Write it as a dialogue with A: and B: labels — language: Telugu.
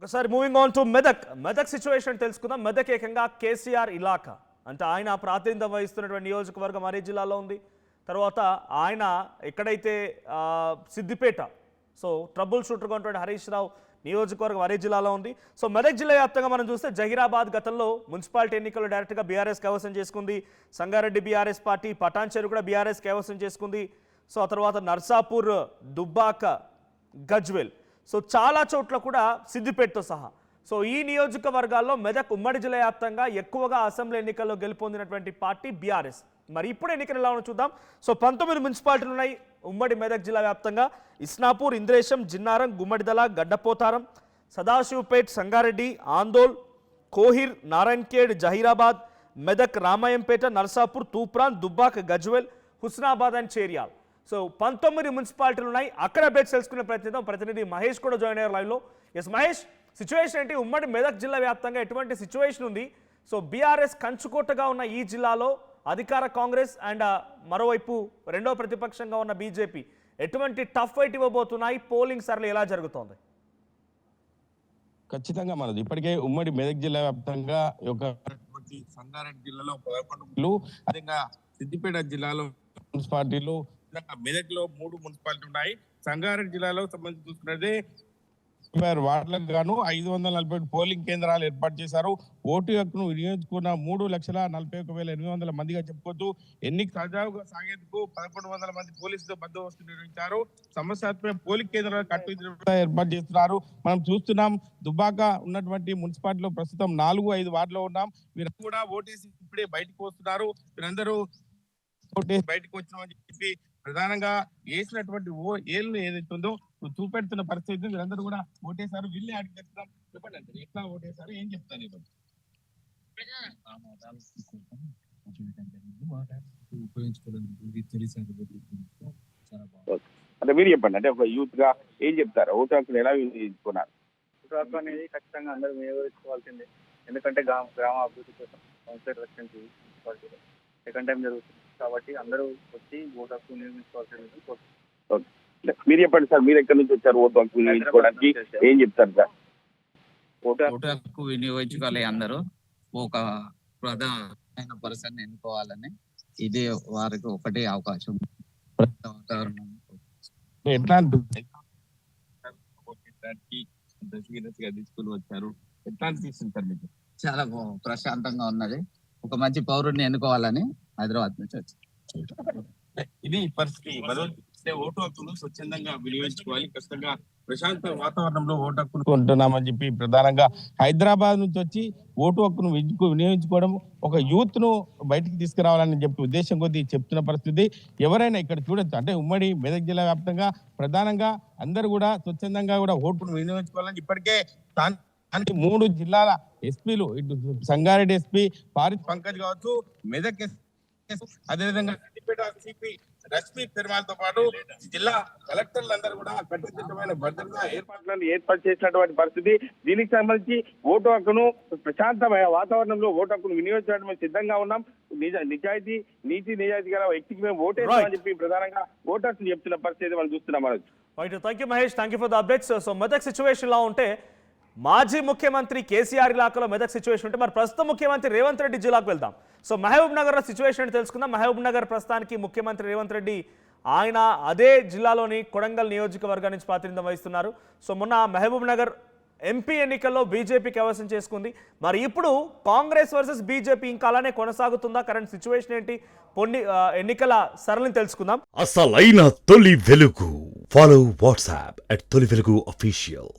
A: ఒకసారి moving on to Medak situation తెలుసుకుందాం. మెదక్ ఏకంగా కేసీఆర్ ఇలాకా అంటే ఆయన ప్రాతినిధ్యం వహిస్తున్నటువంటి నియోజకవర్గం అరే జిల్లాలో ఉంది. తర్వాత ఆయన ఎక్కడైతే సిద్దిపేట సో ట్రబుల్ షూటర్గా ఉన్నటువంటి హరీష్ రావు నియోజకవర్గం అరే జిల్లాలో ఉంది. సో మెదక్ జిల్లా వ్యాప్తంగా మనం చూస్తే జహీరాబాద్ గతంలో మున్సిపాలిటీ ఎన్నికల్లో డైరెక్ట్గా బీఆర్ఎస్ కైవసం చేసుకుంది. సంగారెడ్డి బీఆర్ఎస్ పార్టీ, పటాన్చెరు కూడా బీఆర్ఎస్ కైవసం చేసుకుంది. సో ఆ తర్వాత నర్సాపూర్, దుబ్బాక, గజ్వెల్, సో చాలా చోట్ల కూడా సిద్దిపేటతో సహా. సో ఈ నియోజకవర్గాల్లో మెదక్ ఉమ్మడి జిల్లా వ్యాప్తంగా ఎక్కువగా అసెంబ్లీ ఎన్నికల్లో గెలుపొందినటువంటి పార్టీ బీఆర్ఎస్. మరి ఇప్పుడు ఎన్నికలు ఎలా చూద్దాం. సో 19 మున్సిపాలిటీలు ఉన్నాయి ఉమ్మడి మెదక్ జిల్లా వ్యాప్తంగా. ఇస్నాపూర్, ఇంద్రేశం, జిన్నారం, గుమ్మడిదల, గడ్డపోతారం, సదాశివపేట్, సంగారెడ్డి, ఆందోల్, కోహిర్, నారాయణఖేడ్, జహీరాబాద్, మెదక్, రామాయంపేట, నర్సాపూర్, తూప్రాన్, దుబ్బాక్, గజ్వెల్, హుస్నాబాద్ అండ్ చేరియాల్. సో 19 మున్సిపాలిటీలు ఉన్నాయి. అక్కడ అప్డేట్స్ తెలుసుకునే ప్రతినిధి మహేష్ కూడా జాయిన్ అయ్యారు లైవ్లో. ఎస్ మహేష్, సిచ్యువేషన్ ఏంటి? ఉమ్మడి మెదక్ జిల్లా వ్యాప్తంగా ఎటువంటి సిచ్యువేషన్ ఉంది? సో బీఆర్ఎస్ కంచుకోటగా ఉన్న ఈ జిల్లాలో అధికార కాంగ్రెస్ అండ్ మరోవైపు రెండో ప్రతిపక్షంగా ఉన్న బీజేపీ ఎటువంటి టఫ్ ఫైట్ ఇవ్వబోతున్నాయి? పోలింగ్ సరళి ఎలా జరుగుతోంది?
B: ఖచ్చితంగా మనది ఇప్పటికే ఉమ్మడి మెదక్ జిల్లా వ్యాప్తంగా సంగారెడ్డి జిల్లాలో 11, అదేవిధంగా సిద్దిపేట జిల్లాలో మున్సిపాలిటీలు, మెదక్ లో 3 మున్సిపాలిటీ ఉన్నాయి. సంగారెడ్డి జిల్లాలో సంబంధించి చూసుకున్నదే వార్డులకు గాను 547 పోలింగ్ కేంద్రాలు ఏర్పాటు చేశారు. ఓటు హక్కును వినియోగించుకున్న 3,41,800 మందిగా చెప్పుకోవచ్చు. ఎన్నిక సజావుగా సాగేందుకు 1,100 మంది పోలీసులు బందోబస్తు నిర్వహించారు. సమస్యాత్మక పోలింగ్ కేంద్రాలు కట్టుదిట్టంగా ఏర్పాటు చేస్తున్నారు. మనం చూస్తున్నాం, దుబ్బాక ఉన్నటువంటి మున్సిపాలిటీలో ప్రస్తుతం 4-5 వార్డులో ఉన్నాం. వీరందరూ కూడా ఓటేసి ఇప్పుడే బయటకు వస్తున్నారు. వీరందరూ ఓటేసి బయటకు వచ్చినామని చెప్పి ప్రధానంగా వేసినటువంటి ఏళ్ళు ఏదైతుందో చూపెడుతున్న పరిస్థితి. వీరందరూ కూడా ఓటేశారు. వీళ్ళే అడిగి చెప్తాం. చెప్పండి అంటే ఎట్లా ఓటేశారు, ఏం చెప్తాను
C: అంటే మీరు చెప్పండి. అంటే ఒక యూత్ గా ఏం చెప్తారు? ఓటు హక్కును ఎలా వినియోగించుకున్నారు?
D: ఓటు హక్కు అనేది ఖచ్చితంగా అందరూ వినియోగించుకోవాల్సిందే. ఎందుకంటే గ్రామ అభివృద్ధి కోసం కౌన్సిలర్ ఎలక్షన్ సెకండ్ టైం జరుగుతుంది కాబట్టి అందరూ వచ్చి ఓటు హక్కు వినియోగించుకోవాల్సింది.
C: మీరు చెప్పండి సార్, మీరు ఎక్కడి నుంచి వచ్చారు ఓటు హక్కు వినియోగించుకోవడానికి? ఏం చెప్తారు సార్?
E: ఓటు హక్కు వినియోగించుకోవాలి. అందరూ ఒక ప్రధానమైన పర్సన్ ఎన్నుకోవాలని, ఇది వారికి ఒకటే అవకాశం. వాతావరణం
B: ఎట్లా తీసుకుని వచ్చారు, ఎట్లా అనిపిస్తుంది సార్ మీకు?
E: చాలా ప్రశాంతంగా ఉన్నది. ఒక మంచి పౌరుడిని ఎన్నుకోవాలని హైదరాబాద్ నుంచి వచ్చి
B: ఇది పరిస్థితి. ఓటు హక్కును స్వచ్ఛందంగా వినియోగించుకోవాలి. ఖచ్చితంగా ప్రశాంత వాతావరణంలో ఓటు హక్కును కొంటున్నామని చెప్పి ప్రధానంగా హైదరాబాద్ నుంచి వచ్చి ఓటు హక్కును వినియోగించుకోవడం, ఒక యూత్ ను బయటికి తీసుకురావాలని చెప్పి ఉద్దేశం కొద్దీ చెప్తున్న పరిస్థితి. ఎవరైనా ఇక్కడ చూడొచ్చు, అంటే ఉమ్మడి మెదక్ జిల్లా వ్యాప్తంగా ప్రధానంగా అందరూ కూడా స్వచ్ఛందంగా కూడా ఓటును వినియోగించుకోవాలని ఇప్పటికే 3 జిల్లాల ఎస్పీలు, ఇటు సంగారెడ్డి ఎస్పీ పారిత్ పంకజ్ కావచ్చు, మెదక్ అదేవిధంగా సిపి రష్మి పెరుమాల్తో పాటు జిల్లా కలెక్టర్లు అందరూ కూడా కట్టుదిట్టమైన భద్రతా ఏర్పాట్లను
C: ఏర్పాటు చేసినటువంటి పరిస్థితి. దీనికి సంబంధించి ఓటు హక్కును ప్రశాంతమైన వాతావరణంలో ఓటు హక్కును వినియోగించడానికి సిద్ధంగా ఉన్నాం. నిజాయితీ గల వ్యక్తికి మేము ఓటేస్తామని చెప్పి ప్రధానంగా ఓటర్స్ చెప్తున్న పరిస్థితి మనం చూస్తున్నాం.
A: Thank you Mahesh, thank you for the updates. So Medak situation లా ఉంటే మాజీ ముఖ్యమంత్రి కేసీఆర్ ఇలాకాలో మెదక్ సిచ్యువేషన్ ఉంటే మరి ప్రస్తుత ముఖ్యమంత్రి రేవంత్ రెడ్డి జిల్లాకు వెళ్దాం. సో మహబూబ్ నగర్ సిచ్యువేషన్ తెలుసుకుందాం. మహబూబ్ నగర్ ప్రస్తుతానికి ముఖ్యమంత్రి రేవంత్ రెడ్డి ఆయన అదే జిల్లాలోని కొడంగల్ నియోజకవర్గం నుంచి ప్రాతినిధ్యం వహిస్తున్నారు. సో మొన్న మహబూబ్ నగర్ ఎంపీ ఎన్నికల్లో బీజేపీ కైవసం చేసుకుంది. మరి ఇప్పుడు కాంగ్రెస్ వర్సెస్ బీజేపీ ఇంకా అలానే కొనసాగుతుందా? కరెంట్ సిచ్యువేషన్ ఏంటి? ఎన్నికల సరళిని తెలుసుకుందాం.
F: అసలైన తొలి వెలుగు. ఫాలో వాట్సాప్ @తొలి వెలుగు official.